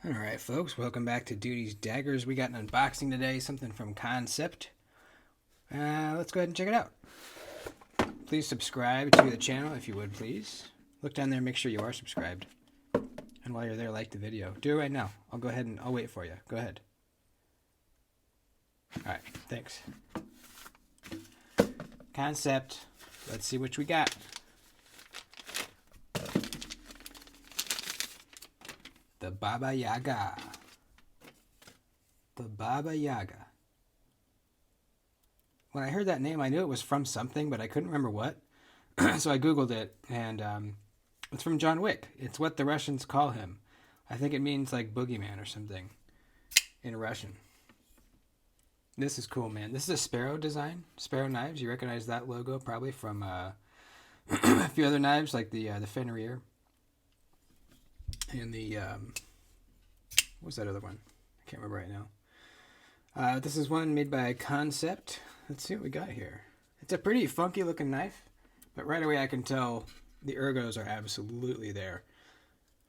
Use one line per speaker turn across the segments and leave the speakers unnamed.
Alright folks, welcome back to Duty's Daggers. We got an unboxing today, something from Concept. Let's go ahead and check it out. Please subscribe to the channel if you would, please. Look down there and make sure you are subscribed. And while you're there, like the video. Do it right now. I'll go ahead and I'll wait for you. Go ahead. Alright, thanks. Concept. Let's see what we got. The Baba Yaga. The Baba Yaga. When I heard that name, I knew it was from something, but I couldn't remember what. So I Googled it, and it's from John Wick. It's what the Russians call him. I think it means like boogeyman or something in Russian. This is cool, man. This is a Sparrow design. Sparrow knives. You recognize that logo probably from a few other knives, like the Fenrir. And the, what's that other one? I can't remember right now. This is one made by Concept. Let's see what we got here. It's a pretty funky looking knife, but right away I can tell the ergos are absolutely there.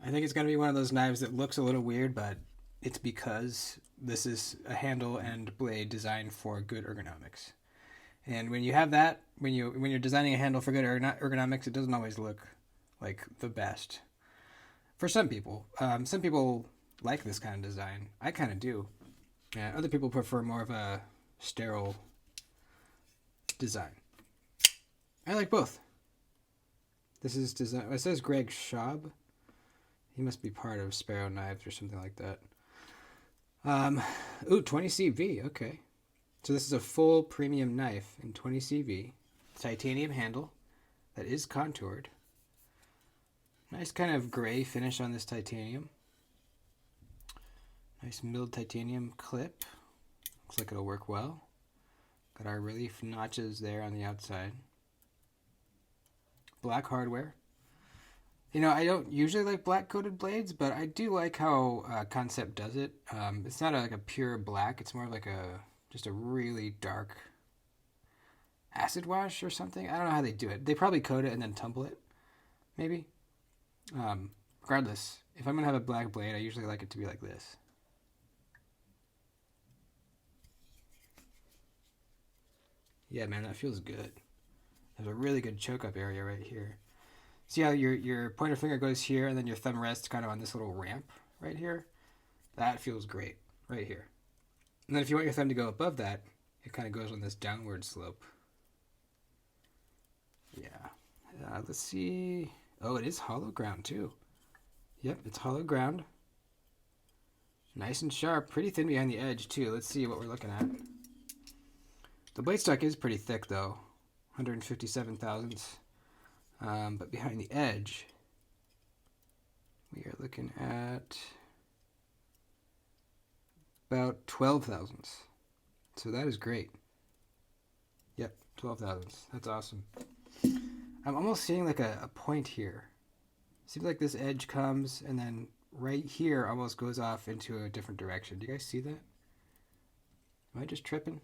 I think it's going to be one of those knives that looks a little weird, but it's because this is a handle and blade designed for good ergonomics. And when you have that, when you're designing a handle for good ergonomics, it doesn't always look like the best. For some people like this kind of design. I kind of do. Yeah, other people prefer more of a sterile design. I like both. This is design. It says Greg Schaub. He must be part of Sparrow Knives or something like that. 20 CV. Okay. So this is a full premium knife in 20 CV. Titanium handle that is contoured. Nice kind of gray finish on this titanium. Nice milled titanium clip. Looks like it'll work well. Got our relief notches there on the outside. Black hardware. You know, I don't usually like black coated blades, but I do like how Concept does it. It's not like a pure black. It's more like just a really dark acid wash or something. I don't know how they do it. They probably coat it and then tumble it, maybe. Regardless, if I'm going to have a black blade, I usually like it to be like this. Yeah, man, that feels good. There's a really good choke-up area right here. See how your pointer finger goes here, and then your thumb rests kind of on this little ramp right here? That feels great, right here. And then if you want your thumb to go above that, it kind of goes on this downward slope. Yeah. Let's see... Oh, it is hollow ground too. Yep, it's hollow ground. Nice and sharp. Pretty thin behind the edge too. Let's see what we're looking at. The blade stock is pretty thick though. 157 thousandths. But behind the edge, we are looking at about 12 thousandths. So that is great. Yep, 12 thousandths. That's awesome. I'm almost seeing like a point here. Seems like this edge comes and then right here almost goes off into a different direction. Do you guys see that? Am I just tripping?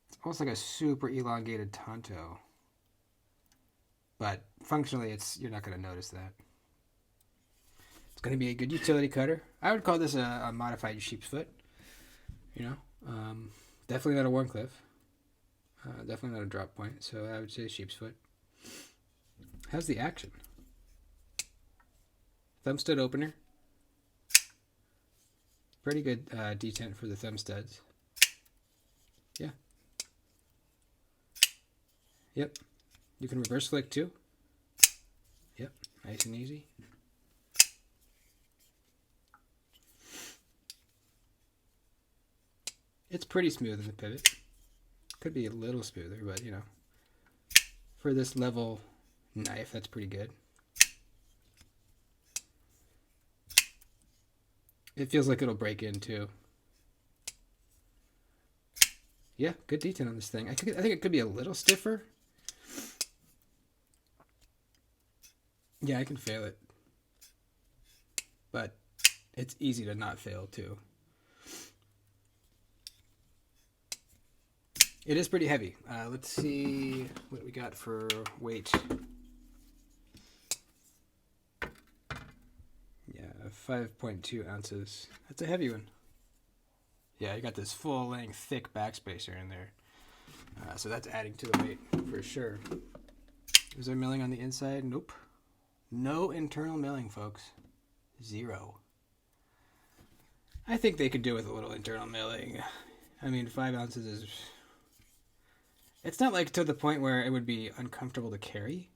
It's almost like a super elongated tanto. But functionally, you're not going to notice that. It's going to be a good utility cutter. I would call this a modified sheep's foot. You know, definitely not a Warncliffe. Definitely not a drop point, so I would say sheep's foot. How's the action? Thumb stud opener. Pretty good detent for the thumb studs. Yeah. Yep. You can reverse flick too. Yep. Nice and easy. It's pretty smooth in the pivot. Could be a little smoother, but you know, for this level knife, that's pretty good. It feels like it'll break in too. Yeah, good detent on this thing. I think it could be a little stiffer. Yeah, I can fail it, but it's easy to not fail too. It is pretty heavy. Let's see what we got for weight. 5.2 ounces. That's a heavy one. Yeah, you got this full length, thick backspacer in there. So that's adding to the weight for sure. Is there milling on the inside? Nope. No internal milling, folks. 0. I think they could do with a little internal milling. I mean, 5 ounces is... It's not like to the point where it would be uncomfortable to carry.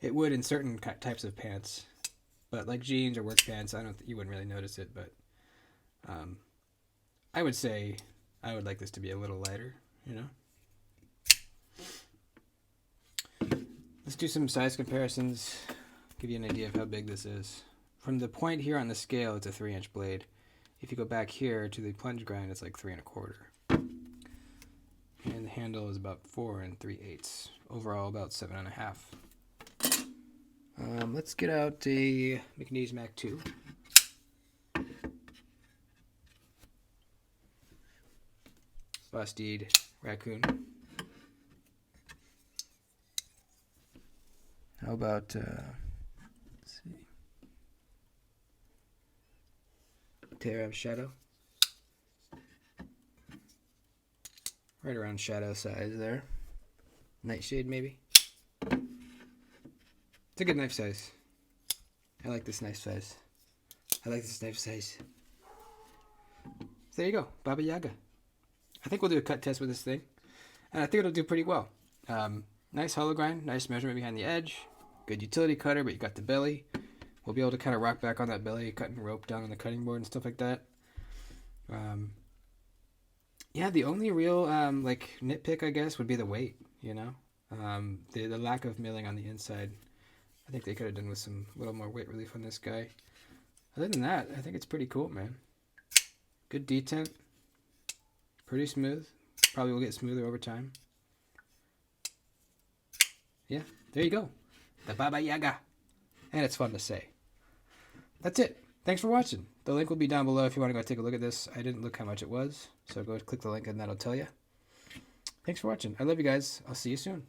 It would in certain types of pants. But like jeans or work pants, you wouldn't really notice it, but I would say I would like this to be a little lighter, you know? Let's do some size comparisons, give you an idea of how big this is. From the point here on the scale, it's a 3-inch blade. If you go back here to the plunge grind, it's like 3 1/4. And the handle is about 4 3/8. Overall, about 7.5. Let's get out a McNeese Mac 2. Bastide Raccoon. How about, let's see, Terra Shadow. Right around shadow size there. Nightshade, maybe. It's a good knife size. I like this knife size. I like this knife size. So there you go, Baba Yaga. I think we'll do a cut test with this thing, and I think it'll do pretty well. Nice hollow grind, nice measurement behind the edge. Good utility cutter, but you got the belly. We'll be able to kind of rock back on that belly, cutting rope down on the cutting board and stuff like that. Yeah, the only real like nitpick, I guess, would be the weight. You know, the lack of milling on the inside. I think they could have done with some little more weight relief on this guy. Other than that, I think it's pretty cool, man. Good detent. Pretty smooth. Probably will get smoother over time. Yeah, there you go. The Baba Yaga. And it's fun to say. That's it. Thanks for watching. The link will be down below if you want to go take a look at this. I didn't look how much it was, so go click the link and that'll tell you. Thanks for watching. I love you guys. I'll see you soon.